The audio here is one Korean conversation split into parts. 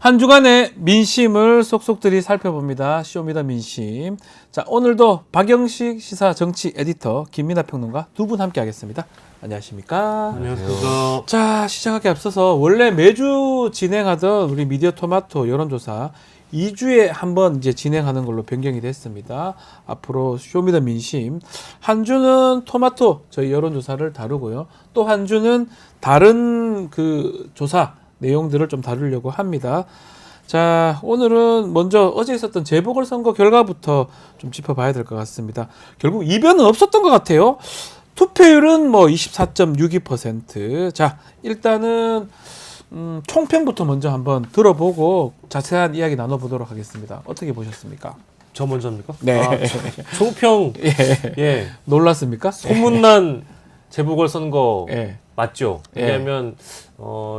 한 주간의 민심을 속속들이 살펴봅니다. 쇼미더 민심. 자, 오늘도 박영식 시사 정치 에디터, 김민하 평론가 두 분 함께 하겠습니다. 안녕하십니까? 안녕하세요. 자, 시작하기 앞서서 원래 매주 진행하던 우리 미디어 토마토 여론조사 2주에 한번 이제 진행하는 걸로 변경이 됐습니다. 앞으로 쇼미더 민심 한 주는 토마토 저희 여론조사를 다루고요. 또 한 주는 다른 그 조사 내용들을 좀 다루려고 합니다. 자, 오늘은 먼저 어제 있었던 재보궐선거 결과부터 좀 짚어봐야 될 것 같습니다. 결국 이변은 없었던 것 같아요. 투표율은 뭐 24.62%. 자, 일단은 총평부터 먼저 한번 들어보고 자세한 이야기 나눠보도록 하겠습니다. 어떻게 보셨습니까? 저 먼저입니까? 네. 총평. 예. 놀랐습니까? 소문난 재보궐선거 예. 맞죠? 예. 왜냐하면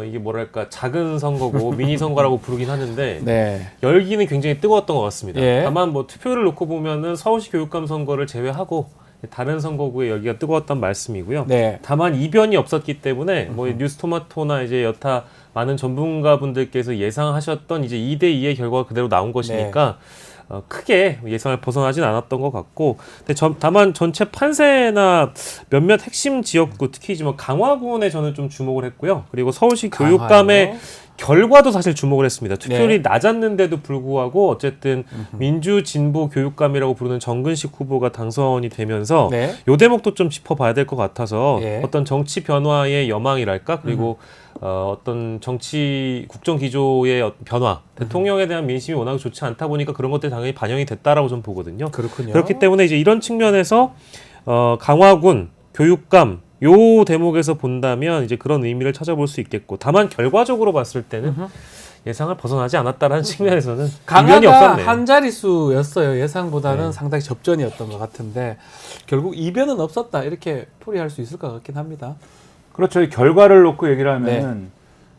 이게 뭐랄까 작은 선거고 미니 선거라고 부르긴 하는데 네. 열기는 굉장히 뜨거웠던 것 같습니다. 예. 다만 뭐 투표를 놓고 보면은 서울시 교육감 선거를 제외하고 다른 선거구의 열기가 뜨거웠단 말씀이고요. 네. 다만 이변이 없었기 때문에 뭐 뉴스토마토나 이제 여타 많은 전문가분들께서 예상하셨던 이제 2대2의 결과가 그대로 나온 것이니까 크게 예상을 벗어나진 않았던 것 같고, 근데 다만 전체 판세나 몇몇 핵심 지역구, 특히 이제 뭐 강화군에 저는 좀 주목을 했고요. 그리고 서울시 교육감의 결과도 사실 주목을 했습니다. 투표율이 낮았는데도 불구하고 어쨌든 민주 진보 교육감이라고 부르는 정근식 후보가 당선이 되면서 요 대목도 좀 짚어봐야 될 것 같아서 어떤 정치 변화의 여망이랄까, 그리고 어떤 정치 국정 기조의 변화, 대통령에 대한 민심이 워낙 좋지 않다 보니까 그런 것들이 당연히 반영이 됐다라고 좀 보거든요. 그렇군요. 그렇기 때문에 이제 이런 측면에서 강화군, 교육감 요 대목에서 본다면 이제 그런 의미를 찾아볼 수 있겠고, 다만 결과적으로 봤을 때는 예상을 벗어나지 않았다라는 측면에서는 이변이 강화가 없었네요. 한 자릿수였어요. 예상보다는 네. 상당히 접전이었던 것 같은데 결국 이변은 없었다 이렇게 풀이할 수 있을 것 같긴 합니다. 그렇죠. 이 결과를 놓고 얘기를 하면은,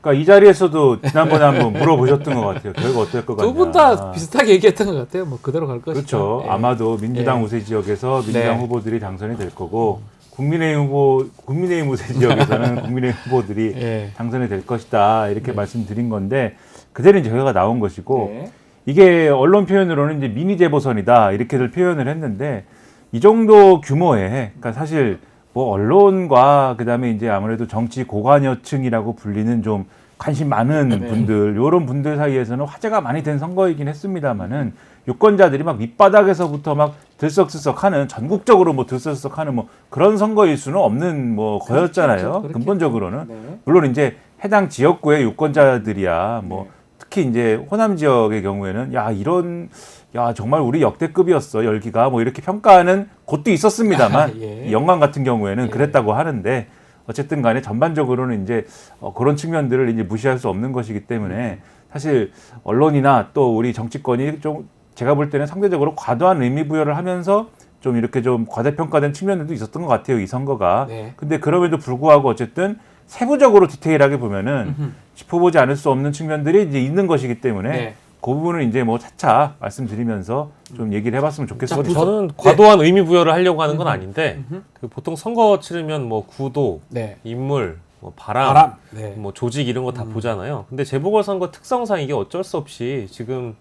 그러니까 이 자리에서도 지난번에 한번 물어보셨던 것 같아요. 결과 어떨 것 같냐. 두 분 다 비슷하게 얘기했던 것 같아요. 뭐 그대로 갈 것이다. 그렇죠. 예. 아마도 민주당 우세 지역에서 민주당 후보들이 당선이 될 거고, 국민의힘 우세 지역에서는 국민의힘 후보들이 당선이 될 것이다. 이렇게 말씀드린 건데, 그대로 이제 결과가 나온 것이고, 이게 언론 표현으로는 이제 미니 재보선이다. 이렇게들 표현을 했는데, 이 정도 규모의, 그러니까 사실 뭐 언론과 그다음에 이제 아무래도 정치 고관여층이라고 불리는 좀 관심 많은 분들, 요런 분들 사이에서는 화제가 많이 된 선거이긴 했습니다만은 유권자들이 막 밑바닥에서부터 막 들썩들썩하는, 전국적으로 뭐 들썩들썩하는 뭐 그런 선거일 수는 없는 뭐 거였잖아요. 근본적으로는. 물론 이제 해당 지역구의 유권자들이야 뭐 특히 이제 호남 지역의 경우에는 야 정말 우리 역대급이었어 열기가 뭐 이렇게 평가하는 곳도 있었습니다만 영광 같은 경우에는 그랬다고 하는데, 어쨌든 간에 전반적으로는 이제 그런 측면들을 이제 무시할 수 없는 것이기 때문에 사실 언론이나 또 우리 정치권이 좀 제가 볼 때는 상대적으로 과도한 의미 부여를 하면서 좀 이렇게 좀 과대평가된 측면들도 있었던 것 같아요, 이 선거가. 근데 그럼에도 불구하고 어쨌든 세부적으로 디테일하게 보면은 짚어보지 않을 수 없는 측면들이 이제 있는 것이기 때문에 그 부분은 이제 뭐 차차 말씀드리면서 좀 얘기를 해봤으면 좋겠습니다. 저는 과도한 의미 부여를 하려고 하는 건 아닌데, 그 보통 선거 치르면 뭐 구도, 인물, 뭐 바람, 뭐 조직 이런 거 다 보잖아요. 근데 재보궐선거 특성상 이게 어쩔 수 없이 지금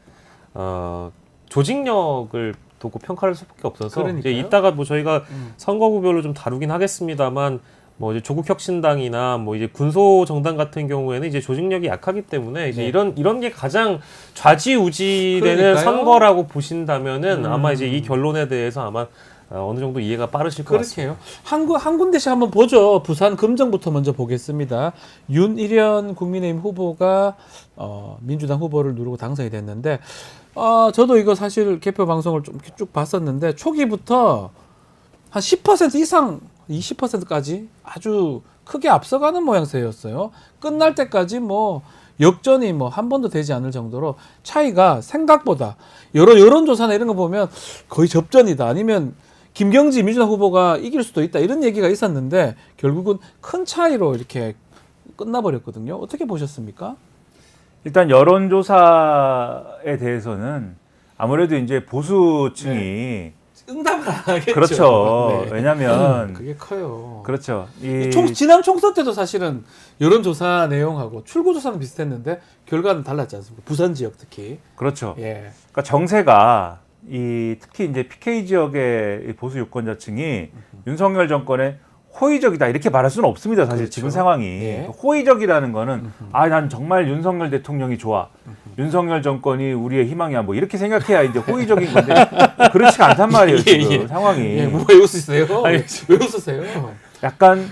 조직력을 두고 평가할 수밖에 없어서 이제 이따가 뭐 저희가 선거구별로 좀 다루긴 하겠습니다만, 뭐 이제 조국혁신당이나 뭐 이제 군소 정당 같은 경우에는 이제 조직력이 약하기 때문에 이제 이런 게 가장 좌지우지되는 선거라고 보신다면은 아마 이제 이 결론에 대해서 아마 어느 정도 이해가 빠르실 것 같습니다. 한 군데씩 한번 보죠. 부산 금정부터 먼저 보겠습니다. 윤일현 국민의힘 후보가 민주당 후보를 누르고 당선이 됐는데, 저도 이거 사실 개표 방송을 좀 쭉 봤었는데 초기부터 한 10% 이상 20%까지 아주 크게 앞서가는 모양새였어요. 끝날 때까지 뭐 역전이 뭐 한 번도 되지 않을 정도로 차이가 생각보다 여론조사나 이런 거 보면 거의 접전이다, 아니면 김경지 민주당 후보가 이길 수도 있다, 이런 얘기가 있었는데 결국은 큰 차이로 이렇게 끝나버렸거든요. 어떻게 보셨습니까? 일단 여론조사에 대해서는 아무래도 이제 보수층이 응답을 안 하겠죠. 그렇죠. 네. 왜냐하면 그게 커요. 그렇죠. 지난 총선 때도 사실은 여론조사 내용하고 출구조사는 비슷했는데 결과는 달랐지 않습니까? 부산 지역 특히. 그렇죠. 예. 그러니까 정세가 특히 이제 PK 지역의 보수 유권자층이 윤석열 정권의 호의적이다 이렇게 말할 수는 없습니다. 사실 그렇죠. 지금 상황이 예. 호의적이라는 거는 난 정말 윤석열 대통령이 좋아. 윤석열 정권이 우리의 희망이야. 뭐 이렇게 생각해야 이제 호의적인 건데 그렇지가 않단 말이에요. 지금 상황이. 예, 왜 웃으세요? 왜 웃으세요? 약간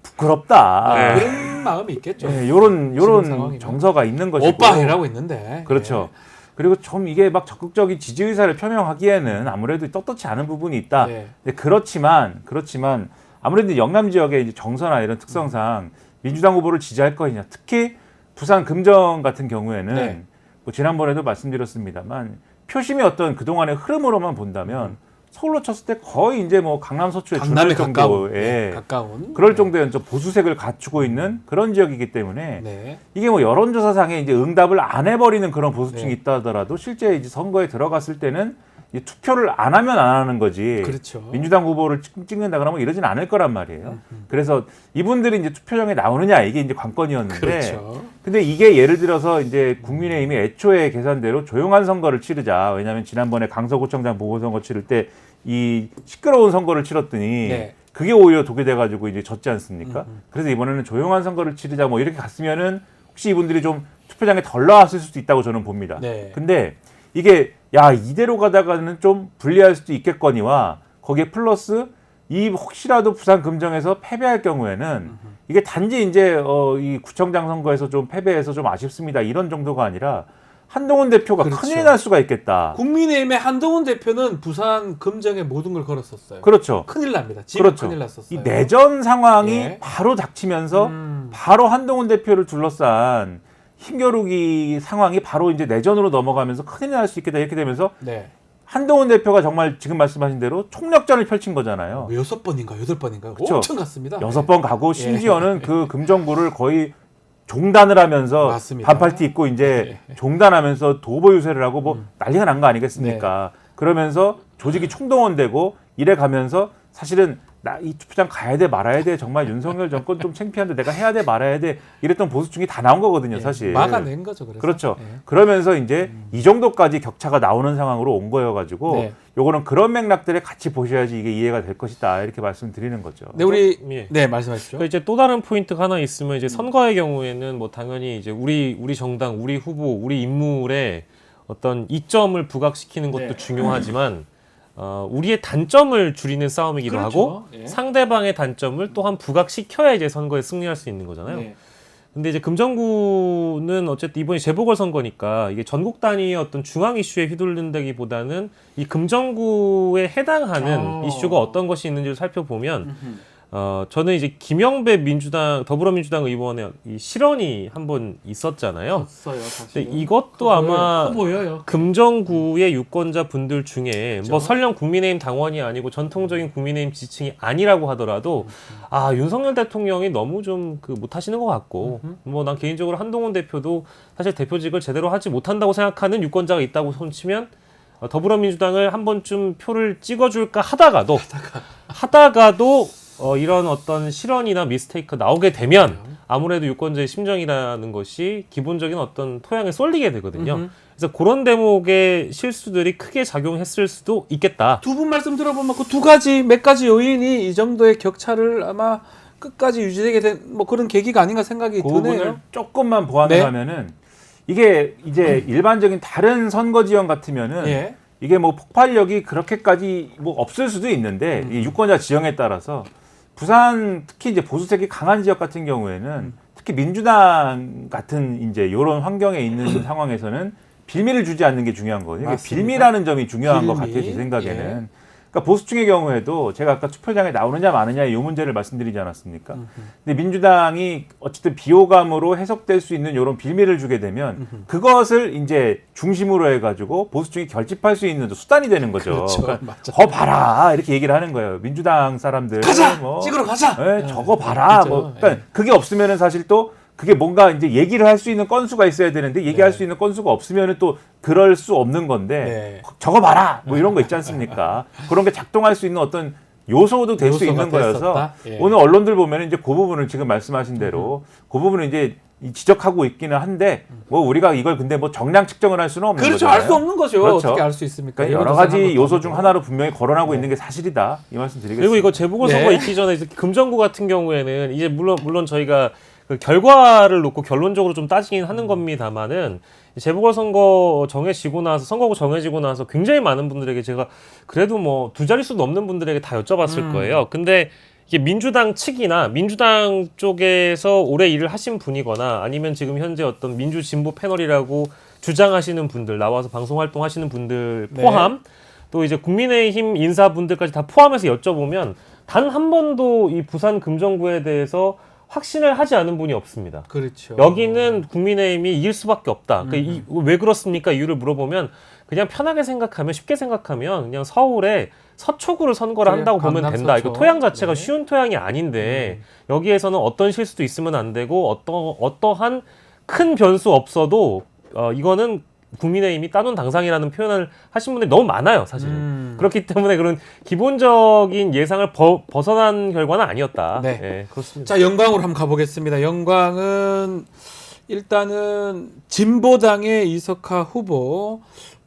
부끄럽다. 네. 그런 마음이 있겠죠. 요런 상황이면. 정서가 있는 것이고. 오빠 이라고 있는데. 그렇죠. 그리고 좀 이게 막 적극적인 지지 의사를 표명하기에는 아무래도 떳떳지 않은 부분이 있다. 예. 근데 그렇지만 아무래도 영남 지역의 이제 정서나 이런 특성상 민주당 후보를 지지할 것이냐. 특히 부산 금정 같은 경우에는 네. 뭐 지난번에도 말씀드렸습니다만 표심이 어떤 그동안의 흐름으로만 본다면 서울로 쳤을 때 거의 이제 뭐 강남 서초에 강남에 준할 가까운. 정도의 가까운. 그럴 정도의 좀 보수색을 갖추고 있는 그런 지역이기 때문에 네. 이게 뭐 여론조사상에 이제 응답을 안 해버리는 그런 보수층이 네. 있다 하더라도 실제 이제 선거에 들어갔을 때는 이 투표를 안 하면 안 하는 거지. 그렇죠. 민주당 후보를 찍는다 그러면 이러진 않을 거란 말이에요. 그래서 이분들이 이제 투표장에 나오느냐 이게 이제 관건이었는데. 그렇죠. 근데 이게 예를 들어서 이제 국민의힘이 애초에 계산대로 조용한 선거를 치르자. 왜냐하면 지난번에 강서구청장 보궐선거 치를 때 이 시끄러운 선거를 치렀더니 네. 그게 오히려 독이 돼가지고 이제 졌지 않습니까? 그래서 이번에는 조용한 선거를 치르자 뭐 이렇게 갔으면은 혹시 이분들이 좀 투표장에 덜 나왔을 수도 있다고 저는 봅니다. 네. 근데 이게 이대로 가다가는 좀 불리할 수도 있겠거니와 거기에 플러스 이 혹시라도 부산 금정에서 패배할 경우에는 이게 단지 이제 이 구청장 선거에서 좀 패배해서 좀 아쉽습니다 이런 정도가 아니라 한동훈 대표가 그렇죠. 큰일 날 수가 있겠다. 국민의힘의 한동훈 대표는 부산 금정에 모든 걸 걸었었어요. 그렇죠. 큰일 납니다. 지금 그렇죠. 큰일 났었어요. 이 내전 상황이 예. 바로 닥치면서 바로 한동훈 대표를 둘러싼 힘겨루기 상황이 바로 이제 내전으로 넘어가면서 큰일 날 수 있겠다 이렇게 되면서 네. 한동훈 대표가 정말 지금 말씀하신 대로 총력전을 펼친 거잖아요. 6번인가 8번인가 그쵸. 엄청 갔습니다. 6번 가고 심지어는 그 금정구를 거의 종단을 하면서 맞습니다. 반팔티 입고 이제 종단하면서 도보 유세를 하고 뭐 난리가 난 거 아니겠습니까? 그러면서 조직이 총동원되고 이래 가면서 사실은 나 이 투표장 가야 돼 말아야 돼 정말 윤석열 정권 좀 창피한데 내가 해야 돼 말아야 돼 이랬던 보수층이 다 나온 거거든요 사실. 막아낸 거죠. 그래서. 그렇죠. 예. 그러면서 이제 이 정도까지 격차가 나오는 상황으로 온 거여가지고 네. 요거는 그런 맥락들에 같이 보셔야지 이게 이해가 될 것이다 이렇게 말씀드리는 거죠. 네, 우리 예. 네, 말씀하시죠. 그러니까 이제 또 다른 포인트가 하나 있으면 이제 선거의 경우에는 뭐 당연히 이제 우리 정당, 우리 후보, 우리 인물에 어떤 이점을 부각시키는 것도 네. 중요하지만 우리의 단점을 줄이는 싸움이기도 그렇죠. 하고 예. 상대방의 단점을 또한 부각시켜야 이제 선거에 승리할 수 있는 거잖아요. 네. 근데 이제 금정구는 어쨌든 이번이 재보궐선거니까 이게 전국 단위의 어떤 중앙 이슈에 휘둘른다기보다는 이 금정구에 해당하는 이슈가 어떤 것이 있는지를 살펴보면 저는 이제 김영배 더불어민주당 의원의 이 실언이 한번 있었잖아요. 없어요, 사실. 근데 이것도 아마 보여요. 금정구의 유권자 분들 중에 그렇죠. 뭐 설령 국민의힘 당원이 아니고 전통적인 국민의힘 지지층이 아니라고 하더라도 윤석열 대통령이 너무 좀 못하시는 것 같고 뭐 난 개인적으로 한동훈 대표도 사실 대표직을 제대로 하지 못한다고 생각하는 유권자가 있다고 손치면 더불어민주당을 한 번쯤 표를 찍어줄까 하다가도 이런 어떤 실언이나 미스테이크 나오게 되면 아무래도 유권자의 심정이라는 것이 기본적인 어떤 토양에 쏠리게 되거든요. 그래서 그런 대목의 실수들이 크게 작용했을 수도 있겠다. 두 분 말씀 들어보면 그 몇 가지 요인이 이 정도의 격차를 아마 끝까지 유지되게 된 뭐 그런 계기가 아닌가 생각이 그 부분을 드네요. 조금만 보완을 하면은 이게 이제 일반적인 다른 선거 지형 같으면은 예. 이게 뭐 폭발력이 그렇게까지 뭐 없을 수도 있는데 이 유권자 지형에 따라서 부산 특히 이제 보수색이 강한 지역 같은 경우에는 특히 민주당 같은 이제 이런 환경에 있는 상황에서는 빌미를 주지 않는 게 중요한 거거든요. 맞습니다. 빌미라는 점이 중요한 것 빌미. 같아요, 제 생각에는. 예. 그러니까 보수층의 경우에도 제가 아까 투표장에 나오느냐 마느냐 이 문제를 말씀드리지 않았습니까? 근데 민주당이 어쨌든 비호감으로 해석될 수 있는 이런 빌미를 주게 되면 그것을 이제 중심으로 해가지고 보수층이 결집할 수 있는 수단이 되는 거죠. 그렇죠. 그러니까 맞죠. 봐라 이렇게 얘기를 하는 거예요. 민주당 사람들 가자! 뭐, 찍으러 가자! 저거 봐라. 그렇죠. 뭐, 그러니까 그게 없으면은 사실 또 그게 뭔가 이제 얘기를 할 수 있는 건수가 있어야 되는데 얘기할 네. 수 있는 건수가 없으면은 또 그럴 수 없는 건데 네. 적어봐라 뭐 이런 거 있지 않습니까? 그런 게 작동할 수 있는 어떤 요소도 될 수 요소가 있는 거여서 됐었다? 예. 오늘 언론들 보면 이제 그 부분을 지금 말씀하신 대로 그 부분을 이제 지적하고 있기는 한데 뭐 우리가 이걸 근데 뭐 정량 측정을 할 수는 없는 그렇죠. 거잖아요. 알 수 없는 거죠. 그렇죠. 어떻게 알 수 있습니까? 그러니까 여러 여론조사 한 가지 것도 요소 아니고. 중 하나로 분명히 거론하고 네. 있는 게 사실이다. 이 말씀 드리겠습니다. 그리고 이거 재보궐선거 네. 있기 전에 이제 금정구 같은 경우에는 이제 물론 저희가 그 결과를 놓고 결론적으로 좀 따지긴 하는 겁니다만은 재보궐선거 정해지고 나서 선거구 정해지고 나서 굉장히 많은 분들에게 제가 그래도 뭐 두 자릿수 넘는 분들에게 다 여쭤봤을 거예요. 근데 이게 민주당 측이나 민주당 쪽에서 오래 일을 하신 분이거나 아니면 지금 현재 어떤 민주진보 패널이라고 주장하시는 분들 나와서 방송 활동하시는 분들 네. 포함 또 이제 국민의힘 인사분들까지 다 포함해서 여쭤보면 단 한 번도 이 부산 금정구에 대해서 확신을 하지 않은 분이 없습니다. 그렇죠. 여기는 국민의힘이 이길 수밖에 없다. 그러니까 왜 그렇습니까? 이유를 물어보면 그냥 편하게 생각하면 쉽게 생각하면 그냥 서울에 서초구를 선거를 그래, 한다고 보면 강남 된다. 서초. 이거 토양 자체가 네. 쉬운 토양이 아닌데 여기에서는 어떤 실수도 있으면 안 되고 어떠한 큰 변수 없어도 이거는 국민의힘이 따놓은 당상이라는 표현을 하신 분들이 너무 많아요, 사실은. 그렇기 때문에 그런 기본적인 예상을 벗어난 결과는 아니었다. 네. 예, 그렇습니다. 자, 영광으로 한번 가보겠습니다. 영광은 일단은 진보당의 이석하 후보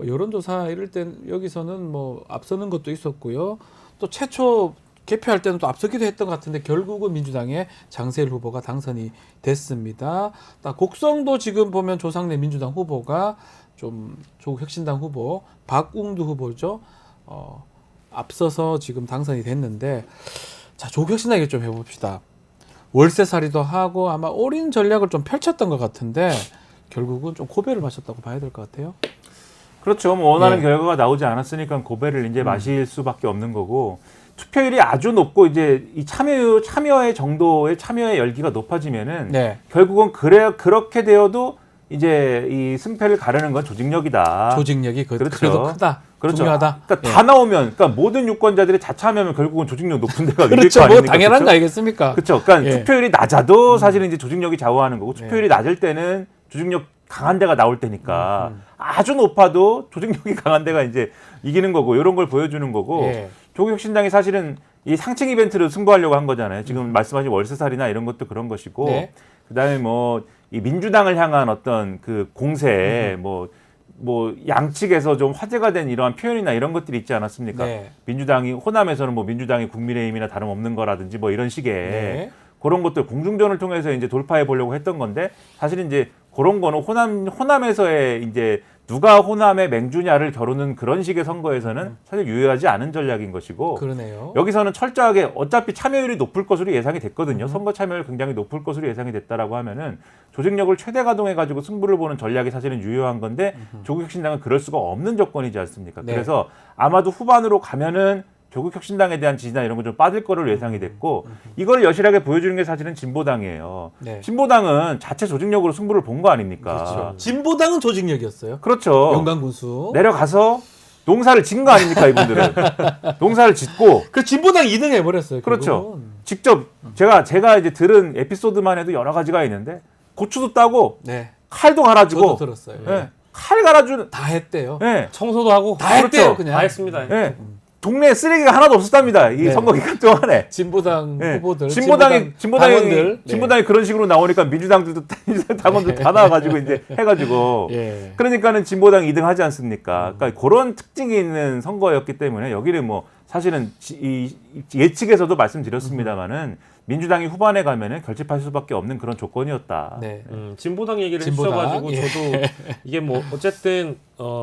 여론조사 이럴 땐 여기서는 뭐 앞서는 것도 있었고요. 또 최초 개표할 때는 또 앞서기도 했던 것 같은데 결국은 민주당의 장세일 후보가 당선이 됐습니다. 곡성도 지금 보면 조상래 민주당 후보가 좀 조국혁신당 후보 박웅두 후보죠. 앞서서 지금 당선이 됐는데 자, 조국혁신당 얘기 좀 해봅시다. 월세살이도 하고 아마 올인 전략을 좀 펼쳤던 것 같은데 결국은 좀 고배를 마셨다고 봐야 될 것 같아요. 그렇죠. 뭐 원하는 네. 결과가 나오지 않았으니까 고배를 이제 마실 수밖에 없는 거고 투표율이 아주 높고 이제 이 참여의 정도의 참여의 열기가 높아지면은 네. 결국은 그렇게 되어도 이제 이 승패를 가르는 건 조직력이다. 조직력이 그렇죠. 그래도 크다. 그렇죠. 중요하다. 그러니까 예. 다 나오면, 그러니까 모든 유권자들이 자참하면 결국은 조직력 높은 데가 이길 그렇죠. 거 뭐 아닙니까? 당연한 거 그렇죠? 아니겠습니까? 그렇죠. 그러니까 예. 투표율이 낮아도 사실은 이제 조직력이 좌우하는 거고 투표율이 낮을 때는 조직력 강한 데가 나올 때니까 아주 높아도 조직력이 강한 데가 이제 이기는 거고 이런 걸 보여주는 거고 예. 조국혁신당이 사실은 이 상층 이벤트를 승부하려고 한 거잖아요. 지금 말씀하신 월세살이나 이런 것도 그런 것이고 네. 그다음에 뭐 이 민주당을 향한 어떤 그 공세 뭐 양측에서 좀 화제가 된 이러한 표현이나 이런 것들이 있지 않았습니까? 네. 민주당이 호남에서는 뭐 민주당이 국민의힘이나 다름없는 거라든지 뭐 이런 식의 네. 그런 것들 공중전을 통해서 이제 돌파해 보려고 했던 건데 사실 이제 그런 거는 호남에서의 이제 누가 호남의 맹주냐를 겨루는 그런 식의 선거에서는 사실 유효하지 않은 전략인 것이고 그러네요. 여기서는 철저하게 어차피 참여율이 높을 것으로 예상이 됐거든요. 선거 참여율 굉장히 높을 것으로 예상이 됐다라고 하면은 조직력을 최대 가동해 가지고 승부를 보는 전략이 사실은 유효한 건데 조국혁신당은 그럴 수가 없는 조건이지 않습니까? 네. 그래서 아마도 후반으로 가면은 조국혁신당에 대한 지지나 이런 거 좀 빠질 거로 예상이 됐고 이걸 여실하게 보여주는 게 사실은 진보당이에요. 네. 진보당은 자체 조직력으로 승부를 본 거 아닙니까? 그렇죠. 진보당은 조직력이었어요. 그렇죠. 영광군수. 내려가서 농사를 짓는 거 아닙니까 이분들은 농사를 짓고 그 진보당 2등 해버렸어요. 그렇죠. 결국은. 직접 제가 이제 들은 에피소드만 해도 여러 가지가 있는데 고추도 따고 네. 칼도 갈아주고 저도 들었어요. 예, 칼 갈아주는 다 했대요. 예, 청소도 하고 다 했대요, 그렇죠. 그냥. 다 했습니다. 예. 동네에 쓰레기가 하나도 없었답니다. 이 네. 선거 기간 동안에. 진보당 예. 후보들, 진보당이 당원들. 진보당이 그런 식으로 나오니까 민주당들도 당원들 다 나와가지고 이제 해가지고 예. 그러니까는 진보당 2등 하지 않습니까? 그러니까 그런 특징이 있는 선거였기 때문에 여기는 뭐 사실은 이 예측에서도 말씀드렸습니다만은 민주당이 후반에 가면은 결집할 수밖에 없는 그런 조건이었다. 네. 진보당 얘기를 진보당, 해주셔가지고 예. 저도 이게 뭐 어쨌든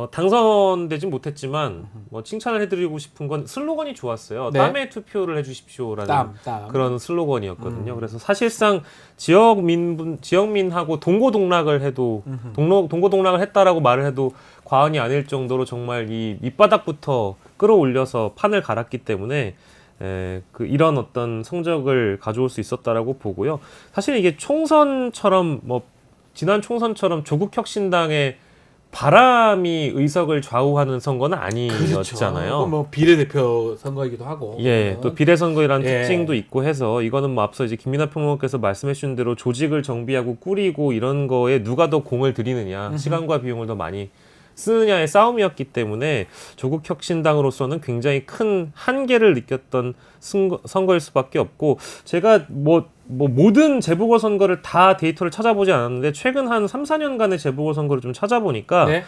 당선되진 못했지만 뭐 칭찬을 해드리고 싶은 건 슬로건이 좋았어요. 네. 땀에 투표를 해주십시오라는 땀. 그런 슬로건이었거든요. 그래서 사실상 지역민하고 동고동락을 해도 동고동락을 했다라고 말을 해도 과언이 아닐 정도로 정말 이 밑바닥부터 끌어올려서 판을 갈았기 때문에 이런 어떤 성적을 가져올 수 있었다라고 보고요. 사실 이게 총선처럼 뭐 지난 총선처럼 조국혁신당의 바람이 의석을 좌우하는 선거는 아니었잖아요. 그렇죠. 뭐 비례대표 선거이기도 하고. 예, 또 비례선거이라는 예. 특징도 있고 해서 이거는 뭐 앞서 이제 김민하 평론가께서 말씀해 주신 대로 조직을 정비하고 꾸리고 이런 거에 누가 더 공을 들이느냐, 시간과 비용을 더 많이 쓰느냐의 싸움이었기 때문에 조국혁신당으로서는 굉장히 큰 한계를 느꼈던 선거일 수밖에 없고, 제가 모든 재보궐선거를 다 데이터를 찾아보지 않았는데 최근 한 3, 4년간의 재보궐선거를 좀 찾아보니까 네.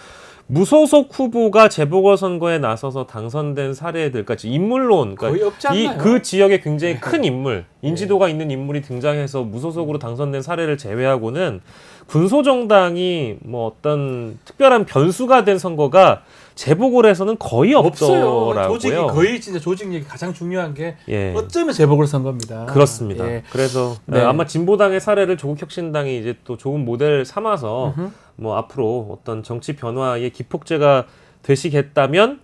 무소속 후보가 재보궐선거에 나서서 당선된 사례들까지 인물론, 거의 없지 않나요? 그 지역에 굉장히 큰 인물, 인지도가 있는 인물이 등장해서 무소속으로 당선된 사례를 제외하고는 군소정당이 뭐 어떤 특별한 변수가 된 선거가 재보궐에서는 거의 없어요. 없더라고요. 조직이 거의 진짜 조직력이 가장 중요한 게 예. 어쩌면 재보궐선거입니다. 그렇습니다. 예. 그래서 네. 아마 진보당의 사례를 조국혁신당이 이제 또 좋은 모델 삼아서 뭐 앞으로 어떤 정치 변화의 기폭제가 되시겠다면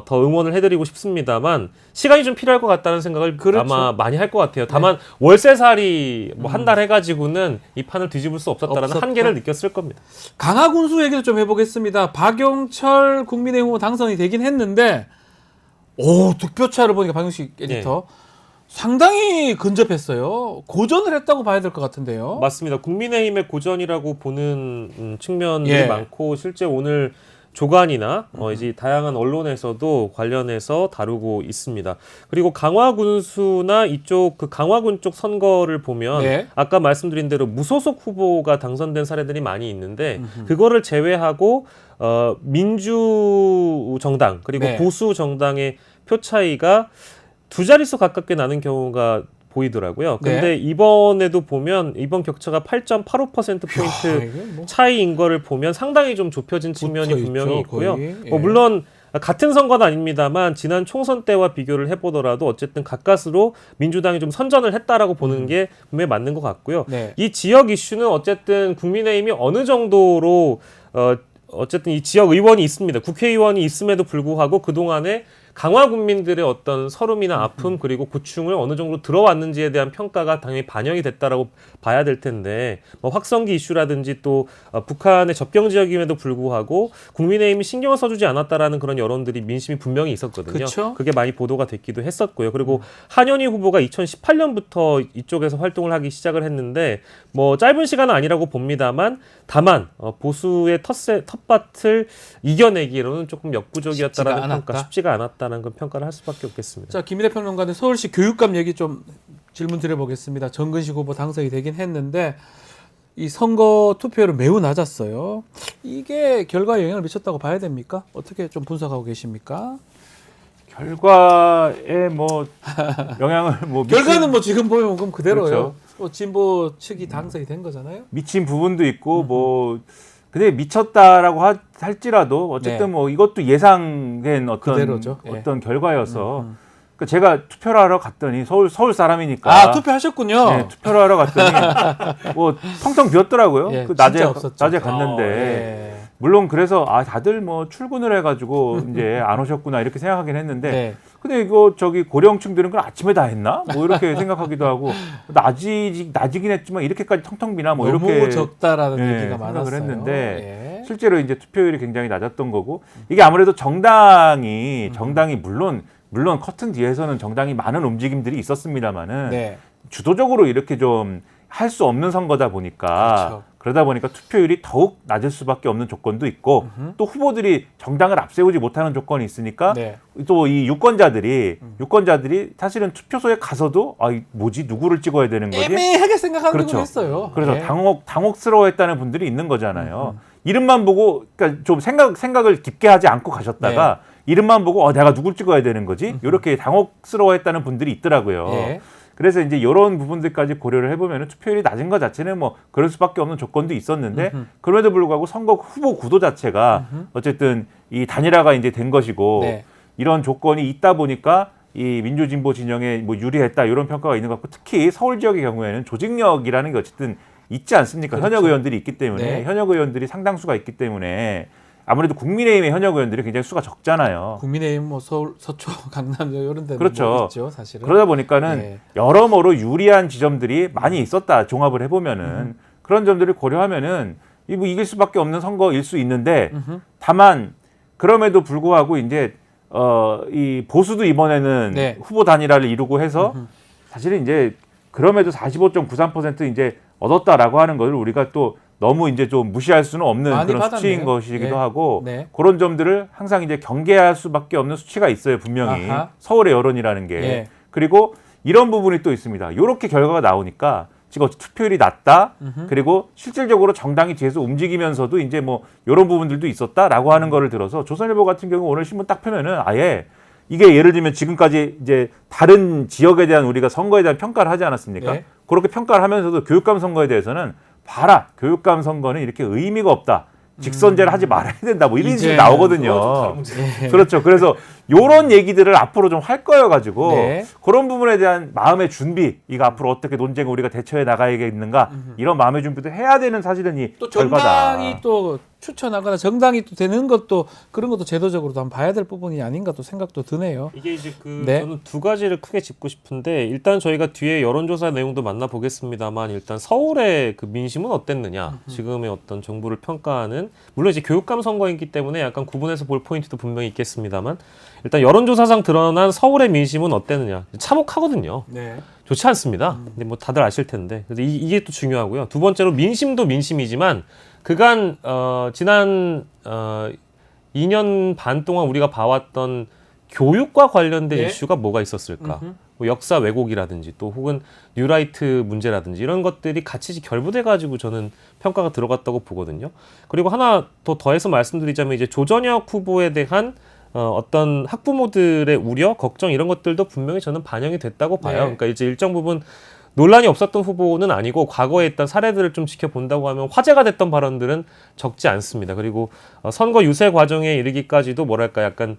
더 응원을 해드리고 싶습니다만 시간이 좀 필요할 것 같다는 생각을 그렇죠. 아마 많이 할 것 같아요. 다만 월세살이 뭐 한 달 해가지고는 이 판을 뒤집을 수 없었다라는 없었다. 한계를 느꼈을 겁니다. 강화군수 얘기도 좀 해보겠습니다. 박용철 국민의힘 후보 당선이 되긴 했는데, 득표차를 보니까 박용식 에디터 상당히 근접했어요. 고전을 했다고 봐야 될 것 같은데요. 맞습니다. 국민의힘의 고전이라고 보는 측면들이 예. 많고 실제 오늘 조간이나 이제 다양한 언론에서도 관련해서 다루고 있습니다. 그리고 강화군수나 이쪽 그 강화군 쪽 선거를 보면 네. 아까 말씀드린 대로 무소속 후보가 당선된 사례들이 많이 있는데 그거를 제외하고 민주 정당 그리고 네. 보수 정당의 표 차이가 두 자릿수 가깝게 나는 경우가 보이더라고요. 근데 네. 이번에도 보면 이번 격차가 8.85%포인트 이게 뭐 차이인 거를 보면 상당히 좀 좁혀진 측면이 붙어 분명히 있죠, 있고요. 거의. 예. 물론 같은 선거는 아닙니다만 지난 총선 때와 비교를 해보더라도 어쨌든 가까스로 민주당이 좀 선전을 했다라고 보는 게 분명히 맞는 것 같고요. 네. 이 지역 이슈는 어쨌든 국민의힘이 어느 정도로 어쨌든 이 지역 의원이 있습니다. 국회의원이 있음에도 불구하고 그동안에 강화 국민들의 어떤 서름이나 아픔 그리고 고충을 어느 정도 들어왔는지에 대한 평가가 당연히 반영이 됐다라고 봐야 될 텐데 뭐 확성기 이슈라든지 또 북한의 접경 지역임에도 불구하고 국민의힘이 신경을 써주지 않았다라는 그런 여론들이 민심이 분명히 있었거든요. 그쵸? 그게 많이 보도가 됐기도 했었고요. 그리고 한현희 후보가 2018년부터 이쪽에서 활동을 하기 시작을 했는데 뭐 짧은 시간은 아니라고 봅니다만 다만 보수의 텃밭을 이겨내기로는 조금 역부족이었다라는 평가, 쉽지가 않았다는 건 평가를 할 수밖에 없겠습니다. 자, 김일혜 평론가님 서울시 교육감 얘기 좀 질문 드려보겠습니다. 정근식 후보 당선이 되긴 했는데 이 선거 투표율은 매우 낮았어요. 이게 결과에 영향을 미쳤다고 봐야 됩니까? 어떻게 좀 분석하고 계십니까? 결과에 뭐 영향을 뭐 결과는 뭐 지금 보면 그럼 그대로요. 그렇죠. 진보 측이 당선이 된 거잖아요. 미친 부분도 있고 뭐 근데 미쳤다라고 할지라도 어쨌든 네. 뭐 이것도 예상된 그대로죠. 어떤 결과여서 그러니까 제가 투표를 하러 갔더니 서울 사람이니까 아, 투표하셨군요. 네, 투표를 하러 갔더니 뭐 텅텅 비었더라고요. 예, 그 진짜 없었죠. 낮에 갔는데 예. 물론 그래서 다들 뭐 출근을 해가지고 이제 안 오셨구나 이렇게 생각하긴 했는데 네. 근데 이거 저기 고령층들은 그걸 아침에 다 했나? 뭐 이렇게 생각하기도 하고 낮이긴 했지만 이렇게까지 텅텅 비나 뭐 너무 이렇게 적다라는 예, 얘기가 생각을 많았어요. 했는데 예. 실제로 이제 투표율이 굉장히 낮았던 거고 이게 아무래도 정당이 물론 커튼 뒤에서는 정당이 많은 움직임들이 있었습니다만은 네. 주도적으로 이렇게 좀 할 수 없는 선거다 보니까 그렇죠. 그러다 보니까 투표율이 더욱 낮을 수밖에 없는 조건도 있고 또 후보들이 정당을 앞세우지 못하는 조건이 있으니까 네. 또 이 유권자들이 사실은 투표소에 가서도 뭐지 누구를 찍어야 되는 거지? 애매하게 생각하는 그렇죠. 분이 있어요. 그래서 예. 당혹스러워했다는 분들이 있는 거잖아요. 이름만 보고 그러니까 좀 생각을 깊게 하지 않고 가셨다가 이름만 보고 내가 누굴 찍어야 되는 거지? 이렇게 당혹스러워했다는 분들이 있더라고요. 예. 그래서 이제 이런 부분들까지 고려를 해보면 투표율이 낮은 것 자체는 뭐 그럴 수밖에 없는 조건도 있었는데 그럼에도 불구하고 선거 후보 구도 자체가 어쨌든 이 단일화가 이제 된 것이고 네. 이런 조건이 있다 보니까 이 민주진보 진영에 뭐 유리했다 이런 평가가 있는 것 같고 특히 서울 지역의 경우에는 조직력이라는 게 어쨌든 있지 않습니까? 그렇죠. 현역 의원들이 있기 때문에 네. 현역 의원들이 상당수가 있기 때문에 아무래도 국민의힘의 현역 의원들이 굉장히 수가 적잖아요. 국민의힘 뭐 서울, 서초, 강남 이런 데는 그렇죠. 뭐 있죠, 사실은. 그러다 보니까는 네. 여러모로 유리한 지점들이 많이 있었다. 종합을 해보면은 그런 점들을 고려하면은 뭐 이길 수밖에 없는 선거일 수 있는데 다만 그럼에도 불구하고 이제 이 보수도 이번에는 네. 후보 단일화를 이루고 해서 사실은 이제 그럼에도 45.93% 이제 얻었다라고 하는 것을 우리가 또 너무 이제 좀 무시할 수는 없는 많이 그런 받았네요. 수치인 것이기도 네. 하고 네. 그런 점들을 항상 이제 경계할 수밖에 없는 수치가 있어요. 분명히 아하. 서울의 여론이라는 게 예. 그리고 이런 부분이 또 있습니다. 이렇게 결과가 나오니까 지금 투표율이 낮다. 그리고 실질적으로 정당이 뒤에서 움직이면서도 이제 뭐 이런 부분들도 있었다라고 하는 거를 들어서 조선일보 같은 경우 오늘 신문 딱 펴면은 아예 이게 예를 들면 지금까지 이제 다른 지역에 대한 우리가 선거에 대한 평가를 하지 않았습니까? 네. 그렇게 평가를 하면서도 교육감 선거에 대해서는 봐라. 교육감 선거는 이렇게 의미가 없다. 직선제를 하지 말아야 된다. 뭐 이런 이제 식이 나오거든요. 그렇죠. 그래서 요런 얘기들을 앞으로 좀 할 거여가지고 네. 그런 부분에 대한 마음의 준비, 이거 앞으로 어떻게 논쟁을 우리가 대처해 나가야겠는가 이런 마음의 준비도 해야 되는 사실은 이 또 결과다. 정당이 또 추천하거나 정당이 또 되는 것도 그런 것도 제도적으로도 한번 봐야 될 부분이 아닌가 또 생각도 드네요. 이게 이제 네. 저는 두 가지를 크게 짚고 싶은데 일단 저희가 뒤에 여론조사 내용도 만나보겠습니다만 일단 서울의 그 민심은 어땠느냐 지금의 어떤 정부를 평가하는 물론 이제 교육감 선거이기 때문에 약간 구분해서 볼 포인트도 분명히 있겠습니다만 일단 여론조사상 드러난 서울의 민심은 어땠느냐 참혹하거든요. 네. 좋지 않습니다. 근데 뭐 다들 아실 텐데. 그래서 이게 또 중요하고요. 두 번째로 민심도 민심이지만 그간 지난 2년 반 동안 우리가 봐왔던 교육과 관련된 네. 이슈가 뭐가 있었을까? 뭐 역사 왜곡이라든지 또 혹은 뉴라이트 문제라든지 이런 것들이 같이 결부돼 가지고 저는 평가가 들어갔다고 보거든요. 그리고 하나 더 더해서 말씀드리자면 이제 조전혁 후보에 대한 어떤 학부모들의 우려, 걱정 이런 것들도 분명히 저는 반영이 됐다고 봐요. 네. 그러니까 이제 일정 부분 논란이 없었던 후보는 아니고 과거에 있던 사례들을 좀 지켜본다고 하면 화제가 됐던 발언들은 적지 않습니다. 그리고 선거 유세 과정에 이르기까지도 뭐랄까 약간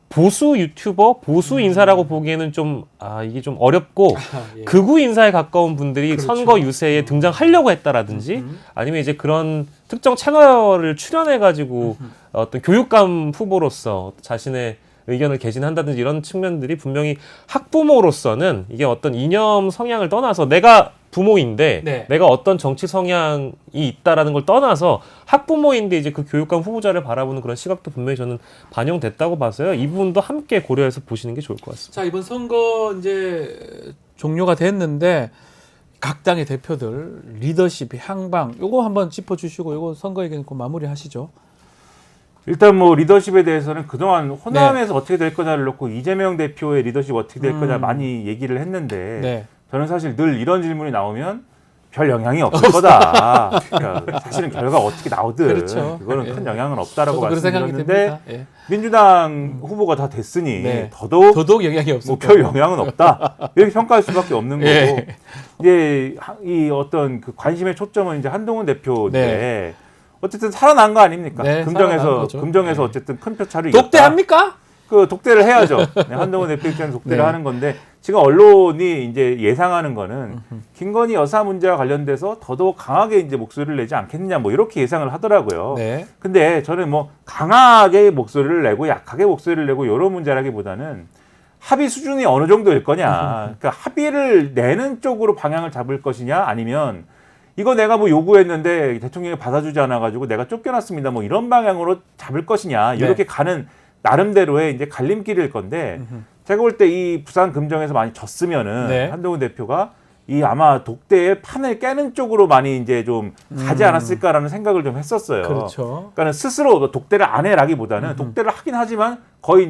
보수 유튜버, 보수 인사라고 보기에는 좀 이게 좀 어렵고 예. 극우 인사에 가까운 분들이 그렇죠. 선거 유세에 등장하려고 했다라든지 아니면 이제 그런 특정 채널을 출연해가지고 어떤 교육감 후보로서 자신의 의견을 개진한다든지 이런 측면들이 분명히 학부모로서는 이게 어떤 이념 성향을 떠나서 내가 부모인데 네. 내가 어떤 정치 성향이 있다라는 걸 떠나서 학부모인데 이제 그 교육감 후보자를 바라보는 그런 시각도 분명히 저는 반영됐다고 봐서요. 이 부분도 함께 고려해서 보시는 게 좋을 것 같습니다. 자, 이번 선거 이제 종료가 됐는데 각 당의 대표들 리더십, 향방 요거 한번 짚어 주시고 요거 선거 얘기는 그 마무리하시죠. 일단 뭐 리더십에 대해서는 그동안 호남에서 어떻게 될 거냐를 놓고 이재명 대표의 리더십 어떻게 될 거냐 많이 얘기를 했는데 네. 저는 사실 늘 이런 질문이 나오면 별 영향이 없을 거다. 그러니까 사실은 결과가 어떻게 나오든 그렇죠. 그거는 예. 큰 영향은 없다라고 저도 그런 생각이 말씀드렸는데 듭니다. 예. 민주당 후보가 다 됐으니 네. 더더욱 영향이 없을 뭐 거고. 별 영향은 없다 이렇게 평가할 수밖에 없는 거고 예. 이제 이 어떤 그 관심의 초점은 이제 한동훈 대표인데 네. 어쨌든 살아난 거 아닙니까? 네, 살아난 금정에서 거죠. 금정에서 네. 어쨌든 큰 표차를 이겼다. 독대합니까? 그 독대를 해야죠. 네, 한동훈 대표 입장에서 독대를 네. 하는 건데 지금 언론이 이제 예상하는 거는 김건희 여사 문제와 관련돼서 더더욱 강하게 이제 목소리를 내지 않겠느냐 뭐 이렇게 예상을 하더라고요. 네. 근데 저는 뭐 강하게 목소리를 내고 약하게 목소리를 내고 이런 문제라기보다는 합의 수준이 어느 정도일 거냐. 그러니까 합의를 내는 쪽으로 방향을 잡을 것이냐 아니면 이거 내가 뭐 요구했는데 대통령이 받아주지 않아가지고 내가 쫓겨났습니다. 뭐 이런 방향으로 잡을 것이냐. 네. 이렇게 가는 나름대로의 이제 갈림길일 건데 제가 볼 때 이 부산 금정에서 많이 졌으면은 네. 한동훈 대표가 이 아마 독대의 판을 깨는 쪽으로 많이 이제 좀 가지 않았을까라는 생각을 좀 했었어요. 그렇죠. 그러니까 스스로 독대를 안 해라기보다는 독대를 하긴 하지만 거의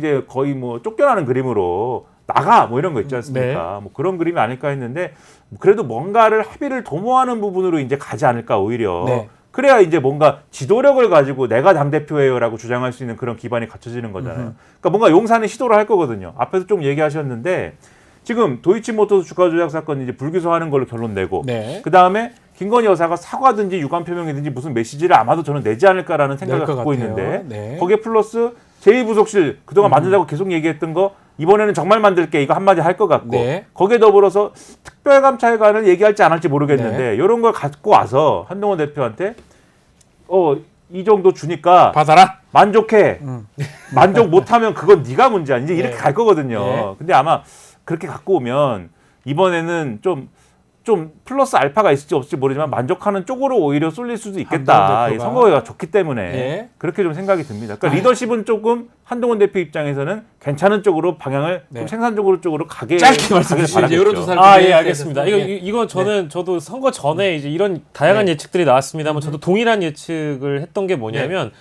뭐 쫓겨나는 그림으로 나가 뭐 이런 거 있지 않습니까? 뭐 그런 그림이 아닐까 했는데 그래도 뭔가를 합의를 도모하는 부분으로 이제 가지 않을까 오히려. 네. 그래야 이제 뭔가 지도력을 가지고 내가 당대표예요라고 주장할 수 있는 그런 기반이 갖춰지는 거잖아요. 그러니까 뭔가 용산은 시도를 할 거거든요. 앞에서 좀 얘기하셨는데 지금 도이치모터스 주가 조작 사건 이제 불기소하는 걸로 결론 내고 네. 그 다음에 김건희 여사가 사과든지 유감 표명이든지 무슨 메시지를 아마도 저는 내지 않을까라는 생각을 낼 것 갖고 같아요. 있는데 네. 거기에 플러스 제2부속실 그동안 만든다고 계속 얘기했던 거 이번에는 정말 만들게 이거 한마디 할 것 같고 네. 거기에 더불어서 특별감찰관을 얘기할지 안 할지 모르겠는데 이런 걸 갖고 와서 한동훈 대표한테 이 정도 주니까 받아라. 만족해. 만족 못하면 그건 네가 문제야. 이제 이렇게 네. 갈 거거든요. 네. 근데 아마 그렇게 갖고 오면 이번에는 좀 좀 플러스 알파가 있을지 없을지 모르지만 만족하는 쪽으로 오히려 쏠릴 수도 있겠다. 한동훈 이 대표가. 선거가 좋기 때문에 예. 그렇게 좀 생각이 듭니다. 그러니까 리더십은 조금 한동훈 대표 입장에서는 괜찮은 쪽으로 방향을 네. 좀 생산적으로 쪽으로 가게 짧게 말씀해 주시죠. 바라겠죠. 여론조사를 아, 예, 준비해야 알겠습니다. 돼서. 이거 저도 선거 전에 이제 이런 다양한 네. 예측들이 나왔습니다만 저도 동일한 예측을 했던 게 뭐냐면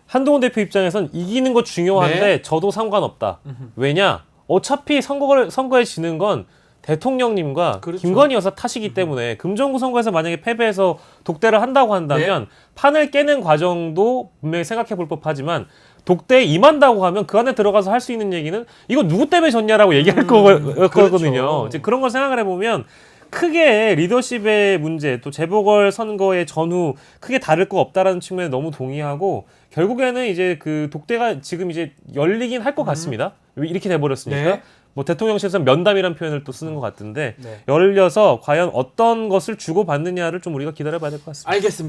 한동훈 대표 입장에선 이기는 거 중요한데 네. 저도 상관없다. 왜냐? 어차피 선거에 지는 건 대통령님과 그렇죠. 김건희 여사 탓이기 때문에 금정구 선거에서 만약에 패배해서 독대를 한다고 한다면 판을 깨는 과정도 분명히 생각해 볼 법하지만 독대에 임한다고 하면 그 안에 들어가서 할 수 있는 얘기는 이거 누구 때문에 졌냐라고 얘기할 거거든요. 그렇죠. 이제 그런 걸 생각을 해보면 크게 리더십의 문제 또 재보궐 선거의 전후 크게 다를 거 없다라는 측면에 너무 동의하고 결국에는 이제 그 독대가 지금 이제 열리긴 할 것 같습니다. 이렇게 돼버렸으니까. 네. 뭐 대통령실에서 면담이라는 표현을 또 쓰는 것 같은데 네. 열려서 과연 어떤 것을 주고받느냐를 좀 우리가 기다려봐야 될 것 같습니다. 알겠습니다.